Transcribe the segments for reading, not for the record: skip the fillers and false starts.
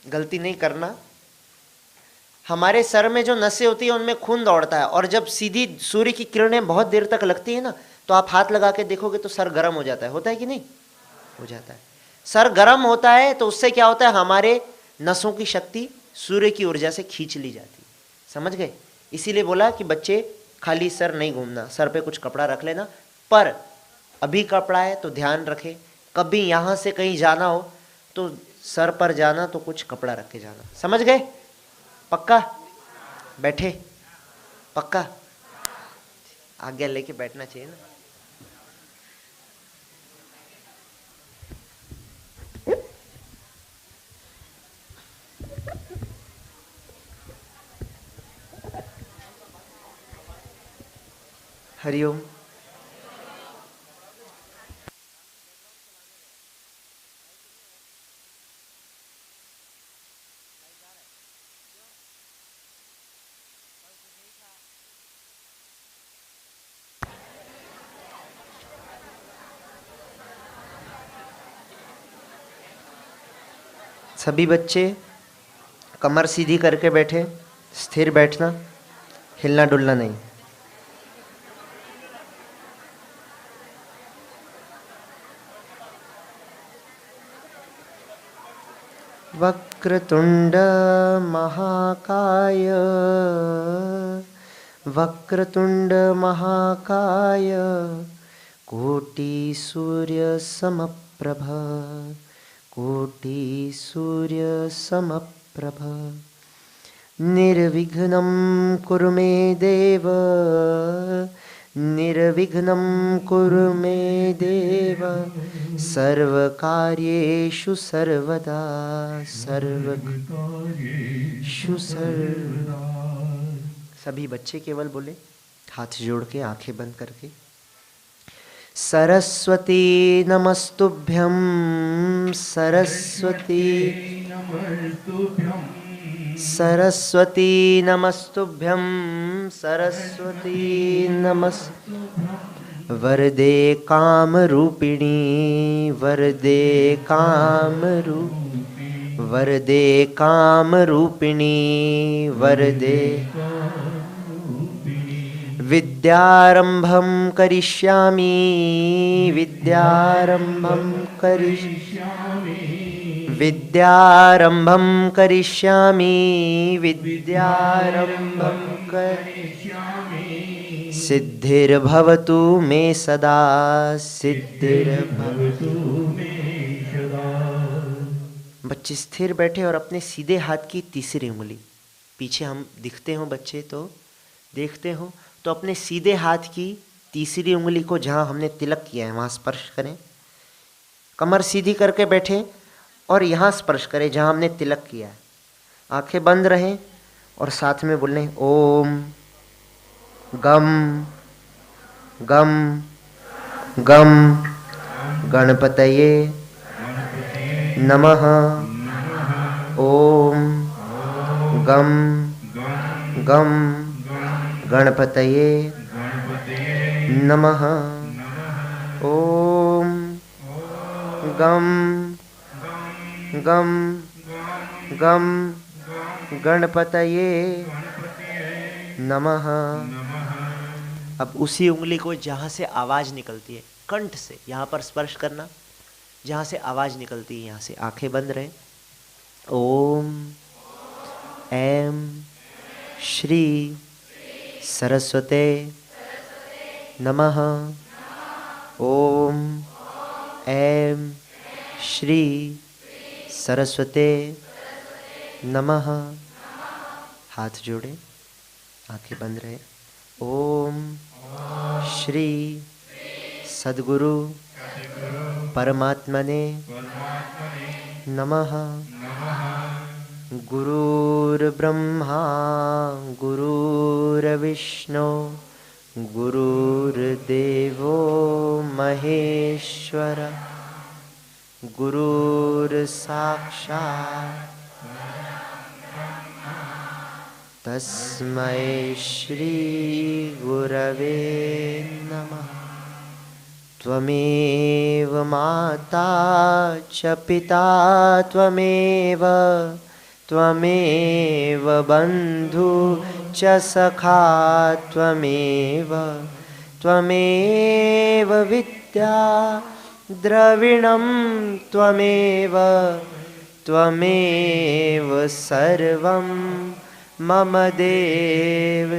गलती नहीं करना। हमारे सर में जो नसें होती है उनमें खून दौड़ता है, और जब सीधी सूर्य की किरणें बहुत देर तक लगती है ना, तो आप हाथ लगा के देखोगे तो सर गर्म हो जाता है। होता है कि नहीं? हो जाता है। सर गर्म होता है तो उससे क्या होता है, हमारे नसों की शक्ति सूर्य की ऊर्जा से खींच ली जाती है। समझ गए? इसीलिए बोला कि बच्चे खाली सर नहीं घूमना, सर पे कुछ कपड़ा रख लेना। पर अभी कपड़ा है तो ध्यान रखे, कभी यहाँ से कहीं जाना हो तो सर पर जाना तो कुछ कपड़ा रख के जाना। समझ गए? पक्का? बैठे? पक्का? आज्ञा लेके बैठना चाहिए ना। हरिओम। सभी बच्चे कमर सीधी करके बैठे, स्थिर बैठना, हिलना डुलना नहीं। वक्रतुंड महाकाय, वक्रतुंड महाकाय, कोटि सूर्य समप्रभ, कोटि सूर्य समप्रभ, निर्विघ्नं कुरु मे देव, निर्विघ्नं कुरु मे देव, सर्वकार्येषु सर्वदा, सर्वकार्येषु सर्वदा। सभी बच्चे केवल बोले, हाथ जोड़ के आंखें बंद करके, सरस्वती नमस्तुभ्यं, सरस्वती नमस्तुभ्यं, सरस्वती नमस्तुभ्यं, सरस्वती नमस्तुभ्यं, वरदे कामरूपिणी, वरदे कामरूपिणी, वरदे कामरूपिणी, वरदे विद्यारंभं करिष्यामि, विद्यारंभं करिष्यामि, विद्यारंभं करिष्यामि, विद्यारंभं करिष्यामि, सिद्धिर्भवतु मे सदा, सिद्धिर्भवतु मे सदा। बच्चे स्थिर बैठे और अपने सीधे हाथ की तीसरी उंगली, पीछे हम दिखते हो बच्चे तो देखते हो, तो अपने सीधे हाथ की तीसरी उंगली को जहाँ हमने तिलक किया है वहाँ स्पर्श करें। कमर सीधी करके बैठे और यहाँ स्पर्श करें जहाँ हमने तिलक किया है। आंखें बंद रहें और साथ में बोलें ओम गम गम गम गणपतये नमः, ओम गम गम गणपतये नमः, ओम गम गम गम गणपतये नमः। अब उसी उंगली को जहाँ से आवाज़ निकलती है कंठ से यहाँ पर स्पर्श करना, जहाँ से आवाज़ निकलती है यहाँ से। आंखें बंद रहे। ओम ऐम श्री सरस्वते नमः, ओम ऐम श्री सरस्वते नमः। हाथ जोड़े, आंखें बंद रहे। ओम श्री सद्गुरु परमात्मने नमः। गुरुर्ब्रह्मा गुरुर्विष्णु गुरुर्देवो महेश्वर, गुरुर्साक्षात् तस्मै श्री गुरवे नमः। त्वमेव माता च पिता त्वमेव त्वमेव बन्धु च सखा त्वमेव विद्या द्रविणं त्वमेव सर्वं मम देव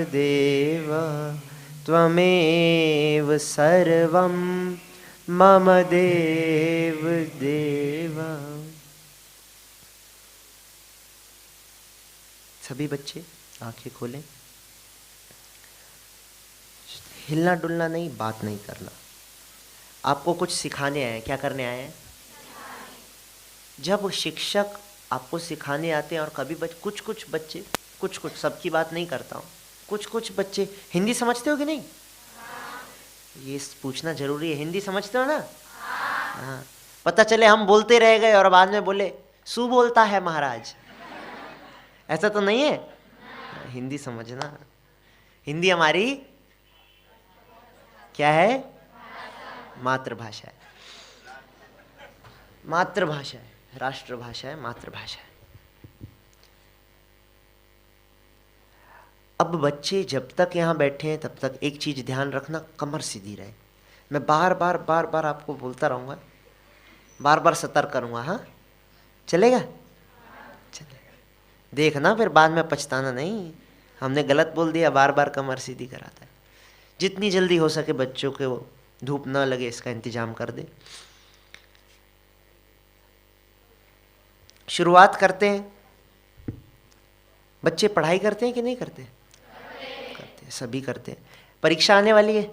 त्वमेव सर्वं मम देव सभी बच्चे आंखें खोलें। हिलना डुलना नहीं, बात नहीं करना। आपको कुछ सिखाने आए हैं। क्या करने आए हैं? जब शिक्षक आपको सिखाने आते हैं और कभी कुछ बच्चे सबकी बात नहीं करता हूँ, कुछ बच्चे हिंदी समझते हो कि नहीं? ये पूछना जरूरी है। हिंदी समझते हो ना? हाँ। पता चले हम बोलते रह गए और बाद में बोले सु बोलता है महाराज, ऐसा तो नहीं है। हिंदी समझना। हिंदी हमारी क्या है? मातृभाषा है। मातृभाषा है, राष्ट्रभाषा है, मातृभाषा है। अब बच्चे जब तक यहाँ बैठे हैं तब तक एक चीज ध्यान रखना, कमर सीधी रहे। मैं बार बार आपको बोलता रहूंगा, बार सतर्क करूंगा। हाँ, चलेगा? चलेगा। देखना फिर बाद में पछताना नहीं, हमने गलत बोल दिया। बार कमर सीधी कराता है। जितनी जल्दी हो सके बच्चों के वो धूप न लगे इसका इंतजाम कर दे। शुरुआत करते हैं। बच्चे पढ़ाई करते हैं कि नहीं करते? करते हैं, सभी करते हैं। परीक्षा आने वाली है।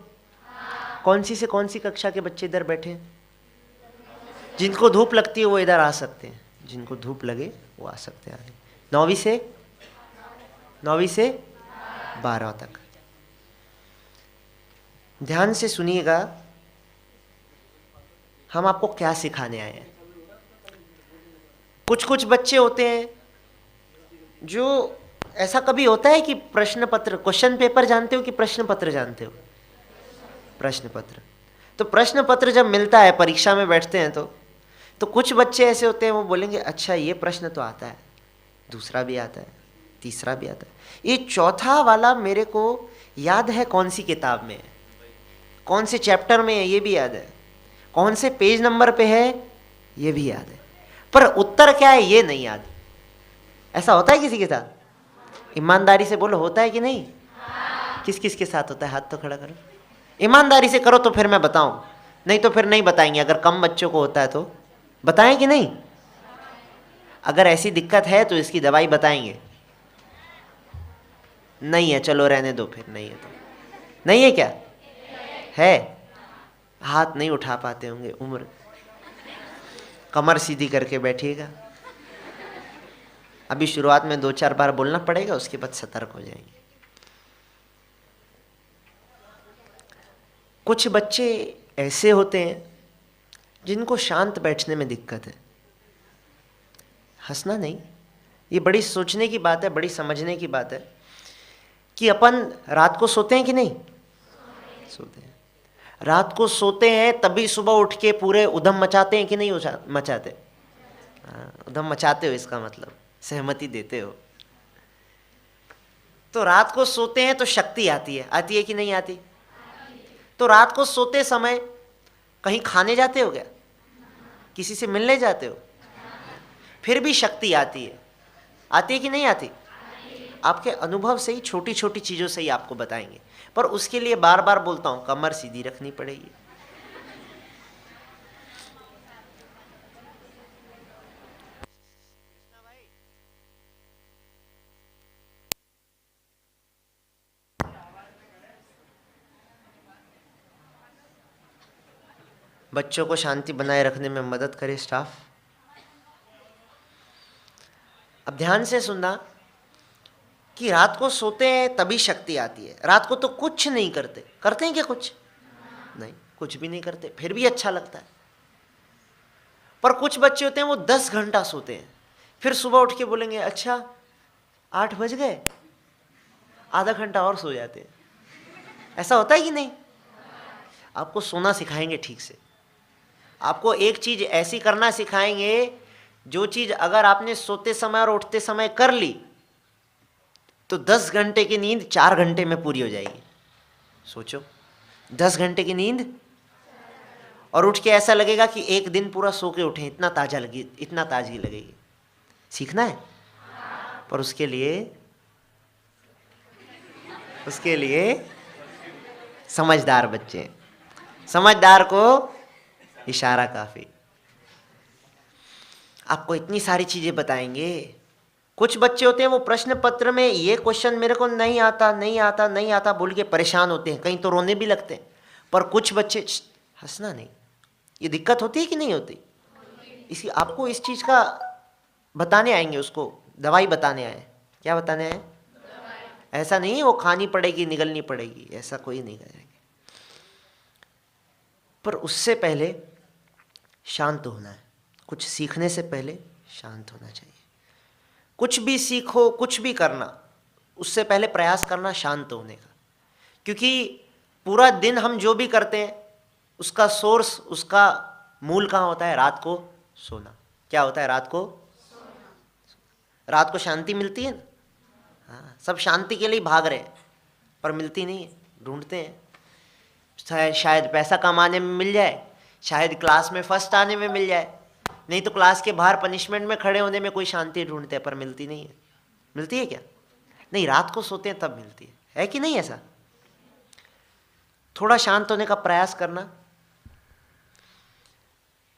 कौन सी से कौन सी कक्षा के बच्चे इधर बैठे हैं? जिनको धूप लगती है वो इधर आ सकते हैं, जिनको धूप लगे वो आ सकते हैं। 9वीं से 12 तक। ध्यान से सुनिएगा, हम आपको क्या सिखाने आए हैं। कुछ बच्चे होते हैं जो, ऐसा कभी होता है कि प्रश्न पत्र, क्वेश्चन पेपर जानते हो कि प्रश्न पत्र जानते हो? प्रश्न पत्र। तो प्रश्न पत्र जब मिलता है, परीक्षा में बैठते हैं तो कुछ बच्चे ऐसे होते हैं, वो बोलेंगे अच्छा ये प्रश्न तो आता है, दूसरा भी आता है, तीसरा भी आता है, ये चौथा वाला मेरे को याद है कौन सी किताब में है, कौन से चैप्टर में है ये भी याद है, कौन से पेज नंबर पे है ये भी याद है, पर उत्तर क्या है ये नहीं याद। ऐसा होता है किसी के साथ? ईमानदारी से बोलो, होता है कि नहीं? किस किस के साथ होता है? हाथ तो खड़ा करो। ईमानदारी से करो तो फिर मैं बताऊं, नहीं तो फिर नहीं बताएंगे। अगर कम बच्चों को होता है तो बताएं कि नहीं? अगर ऐसी दिक्कत है तो इसकी दवाई बताएंगे। नहीं है, चलो रहने दो फिर। नहीं है तो नहीं है। क्या है? हाथ नहीं उठा पाते होंगे। उम्र, कमर सीधी करके बैठिएगा। अभी शुरुआत में 2-4 बार बोलना पड़ेगा, उसके बाद सतर्क हो जाएंगे। कुछ बच्चे ऐसे होते हैं जिनको शांत बैठने में दिक्कत है। हंसना नहीं, ये बड़ी सोचने की बात है, बड़ी समझने की बात है कि अपन रात को सोते हैं कि नहीं? सोते हैं। रात को सोते हैं तभी सुबह उठ के पूरे उधम मचाते हैं कि नहीं मचाते? उधम मचाते हो, इसका मतलब सहमति देते हो। तो रात को सोते हैं तो शक्ति आती है कि नहीं आती? तो रात को सोते समय कहीं खाने जाते हो क्या? किसी से मिलने जाते हो? फिर भी शक्ति आती है कि नहीं आती? आपके अनुभव से ही, छोटी छोटी चीजों से ही आपको बताएंगे, पर उसके लिए बार बार बोलता हूं, कमर सीधी रखनी पड़ेगी। बच्चों को शांति बनाए रखने में मदद करे स्टाफ। अब ध्यान से सुनना कि रात को सोते हैं तभी शक्ति आती है। रात को तो कुछ नहीं करते हैं क्या? कुछ नहीं, कुछ भी नहीं करते, फिर भी अच्छा लगता है। पर कुछ बच्चे होते हैं वो 10 घंटा सोते हैं, फिर सुबह उठ के बोलेंगे अच्छा 8 बज गए, आधा घंटा और सो जाते हैं। ऐसा होता है कि नहीं? आपको सोना सिखाएंगे ठीक से। आपको एक चीज ऐसी करना सिखाएंगे जो चीज अगर आपने सोते समय और उठते समय कर ली तो 10 घंटे की नींद 4 घंटे में पूरी हो जाएगी। सोचो, 10 घंटे की नींद, और उठ के ऐसा लगेगा कि एक दिन पूरा सो के उठे, इतना ताजगी लगेगी। सीखना है, पर उसके लिए समझदार बच्चे, समझदार को इशारा काफी। आपको इतनी सारी चीजें बताएंगे। कुछ बच्चे होते हैं वो प्रश्न पत्र में ये क्वेश्चन मेरे को नहीं आता बोल के परेशान होते हैं, कहीं तो रोने भी लगते हैं। पर कुछ बच्चे, हंसना नहीं, ये दिक्कत होती है कि नहीं होती? इसी आपको इस चीज का बताने आएंगे, उसको दवाई बताने आए। क्या बताने आए? ऐसा नहीं है वो खानी पड़ेगी निगलनी पड़ेगी, ऐसा कोई नहीं करेंगे। पर उससे पहले शांत होना है। कुछ सीखने से पहले शांत होना चाहिए। कुछ भी सीखो, कुछ भी करना, उससे पहले प्रयास करना शांत होने का। क्योंकि पूरा दिन हम जो भी करते हैं उसका सोर्स, उसका मूल कहाँ होता है? रात को सोना। क्या होता है? रात को शांति मिलती है ना। हाँ, सब शांति के लिए भाग रहे हैं पर मिलती नहीं है, ढूंढते हैं। शायद पैसा कमाने में मिल जाए, शायद क्लास में फर्स्ट आने में मिल जाए, नहीं तो क्लास के बाहर पनिशमेंट में खड़े होने में कोई शांति ढूंढते हैं, पर मिलती नहीं है। मिलती है क्या? नहीं, रात को सोते हैं तब मिलती है कि नहीं? ऐसा थोड़ा शांत होने का प्रयास करना,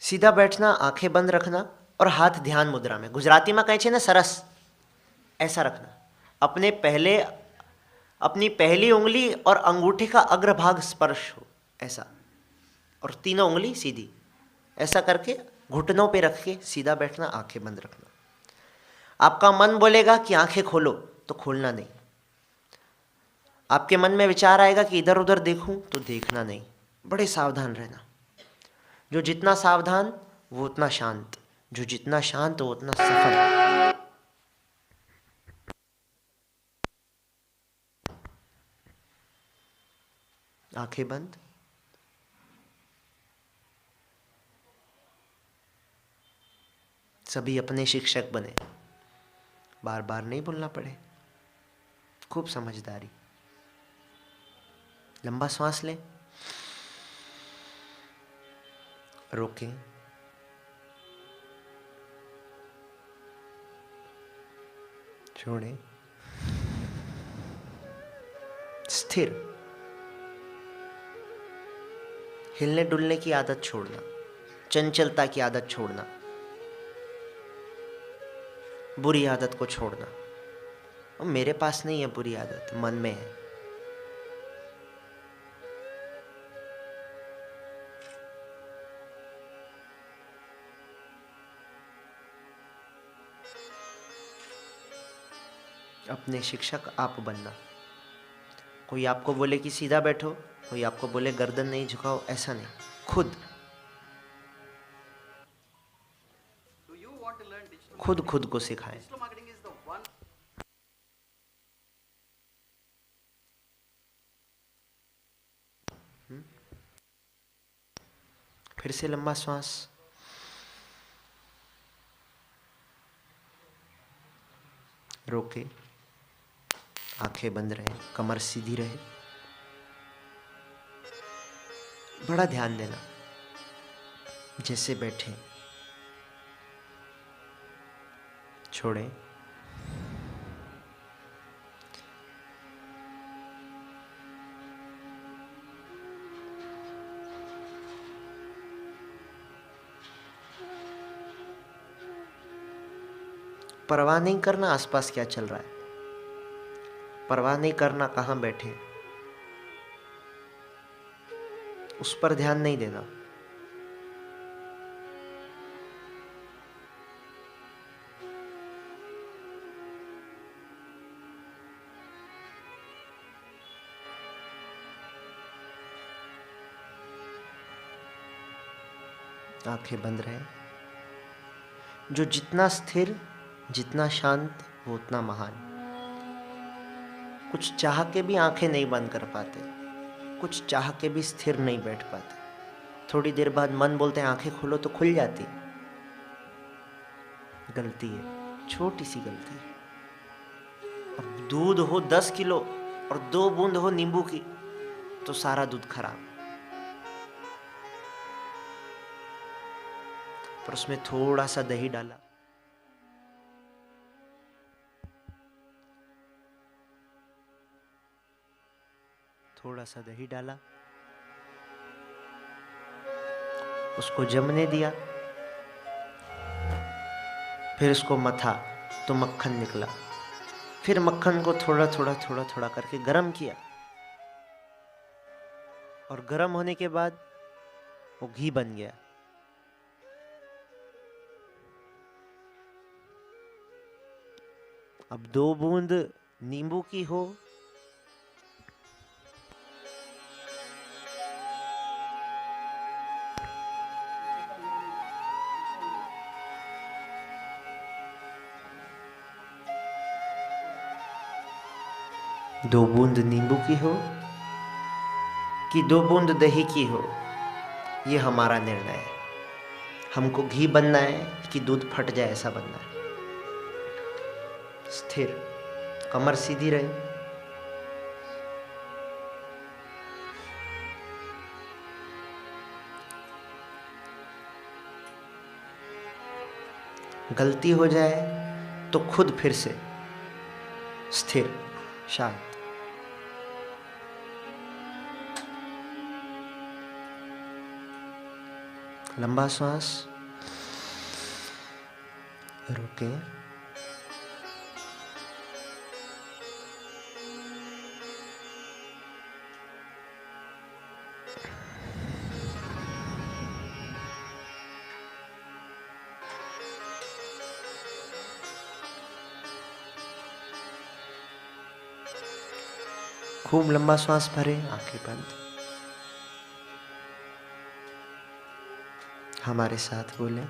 सीधा बैठना, आंखें बंद रखना और हाथ ध्यान मुद्रा में। गुजराती में कहे छे ना सरस, ऐसा रखना। अपनी पहली उंगली और अंगूठे का अग्रभाग स्पर्श हो, ऐसा, और तीनों उंगली सीधी, ऐसा करके घुटनों पे रख के सीधा बैठना, आंखें बंद रखना। आपका मन बोलेगा कि आंखें खोलो, तो खोलना नहीं। आपके मन में विचार आएगा कि इधर उधर देखूं, तो देखना नहीं। बड़े सावधान रहना। जो जितना सावधान वो उतना शांत, जो जितना शांत वो उतना सफल। आंखें बंद। सभी अपने शिक्षक बने, बार बार नहीं बोलना पड़े। खूब समझदारी। लंबा सांस लें, रोकें, छोड़ें, स्थिर। हिलने डुलने की आदत छोड़ना, चंचलता की आदत छोड़ना, बुरी आदत को छोड़ना। और मेरे पास नहीं है बुरी आदत, मन में है। अपने शिक्षक आप बनना। कोई आपको बोले कि सीधा बैठो, कोई आपको बोले गर्दन नहीं झुकाओ, ऐसा नहीं। खुद को सिखाएं। फिर से लंबा श्वास, रोके, आंखें बंद रहे, कमर सीधी रहे। बड़ा ध्यान देना, जैसे बैठे, छोड़ें, परवाह नहीं करना आसपास क्या चल रहा है, परवाह नहीं करना कहाँ बैठे, उस पर ध्यान नहीं देना। आंखें बंद रहे। जो जितना स्थिर, जितना शांत, वो उतना महान। कुछ चाह के भी आंखें नहीं बंद कर पाते, कुछ चाह के भी स्थिर नहीं बैठ पाते। थोड़ी देर बाद मन बोलते हैं आंखें खोलो, तो खुल जाती। गलती है, छोटी सी गलती। अब दूध हो 10 किलो और 2 बूंद हो नींबू की तो सारा दूध खराब। पर उसमें थोड़ा सा दही डाला, थोड़ा सा दही डाला, उसको जमने दिया, फिर उसको मथा तो मक्खन निकला, फिर मक्खन को थोड़ा थोड़ा थोड़ा थोड़ा करके गरम किया, और गरम होने के बाद वो घी बन गया। अब 2 बूंद नींबू की हो, दो बूंद नींबू की हो कि 2 बूंद दही की हो, ये हमारा निर्णय है। हमको घी बनना है कि दूध फट जाए ऐसा बनना है। स्थिर, कमर सीधी रहे। गलती हो जाए तो खुद फिर से स्थिर, शांत। लंबा श्वास, रोके, खूब लंबा श्वास भरे, आंखें बंद। हमारे साथ बोलें,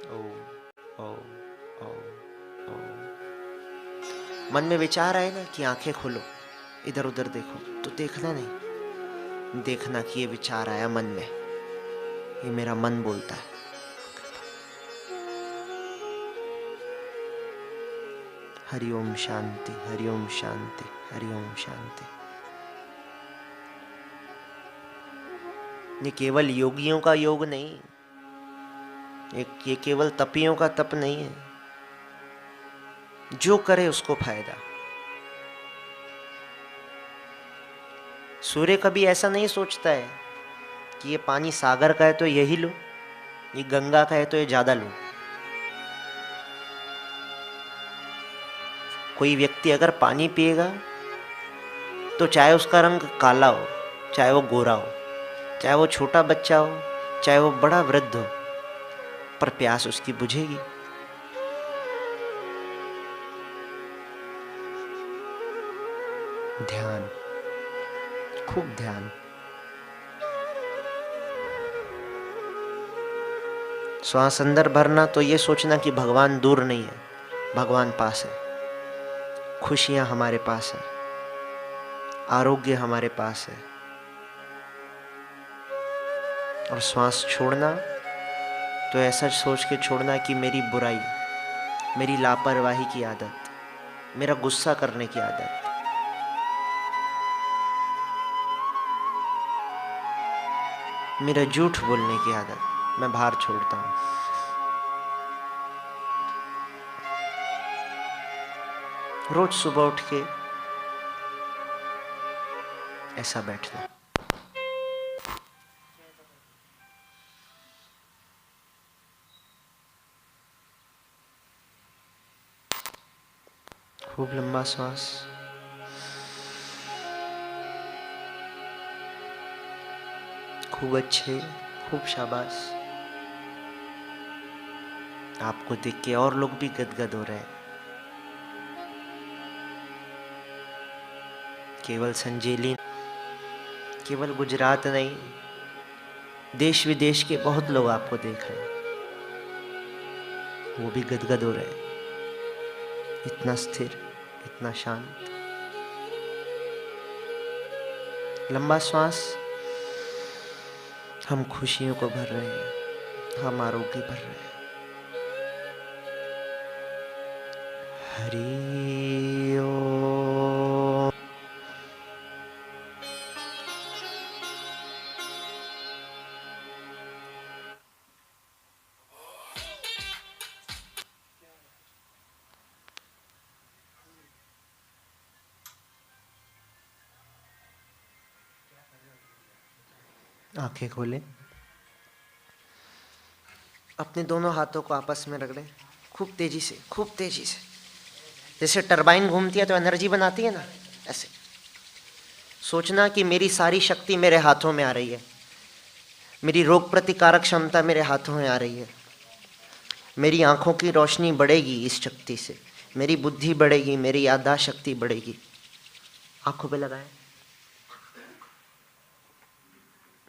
ओ, ओ, ओ, ओ। मन में विचार आए ना कि आंखें खोलो, इधर उधर देखो, तो देखना नहीं, देखना कि ये विचार आया मन में, ये मेरा मन बोलता है। हरिओम शांति, हरिओम शांति, हरिओम शांति। ये केवल योगियों का योग नहीं, ये केवल तपियों का तप नहीं है। जो करे उसको फायदा। सूर्य कभी ऐसा नहीं सोचता है कि ये पानी सागर का है तो यही लो, ये गंगा का है तो ये ज्यादा लो। कोई व्यक्ति अगर पानी पिएगा तो चाहे उसका रंग काला हो, चाहे वो गोरा हो, चाहे वो छोटा बच्चा हो, चाहे वो बड़ा वृद्ध हो, पर प्यास उसकी बुझेगी। ध्यान, खूब ध्यान। श्वास अंदर भरना तो ये सोचना कि भगवान दूर नहीं है, भगवान पास है। खुशियां हमारे पास है, आरोग्य हमारे पास है। और श्वास छोड़ना तो ऐसा सोच के छोड़ना कि मेरी बुराई, मेरी लापरवाही की आदत, मेरा गुस्सा करने की आदत, मेरा झूठ बोलने की आदत, मैं बाहर छोड़ता हूँ। रोज सुबह उठ के ऐसा बैठना। खूब लंबा सांस, खूब अच्छे, खूब शाबाश। आपको देख के और लोग भी गदगद हो रहे हैं। केवल संजेली, केवल गुजरात नहीं, देश विदेश के बहुत लोग आपको देख रहे हैं, वो भी गदगद हो रहे हैं। इतना स्थिर, इतना शांत। लंबा श्वास। हम खुशियों को भर रहे हैं, हम आरोग्य भर रहे हैं। हरि ओम। आंखें खोलें, अपने दोनों हाथों को आपस में रगड़ें, खूब तेजी से, खूब तेजी से। जैसे टरबाइन घूमती है तो एनर्जी बनाती है ना, ऐसे सोचना कि मेरी सारी शक्ति मेरे हाथों में आ रही है, मेरी रोग प्रतिकारक क्षमता मेरे हाथों में आ रही है, मेरी आंखों की रोशनी बढ़ेगी इस शक्ति से, मेरी बुद्धि बढ़ेगी, मेरी याददाश्त शक्ति बढ़ेगी। आंखों पे लगाएं।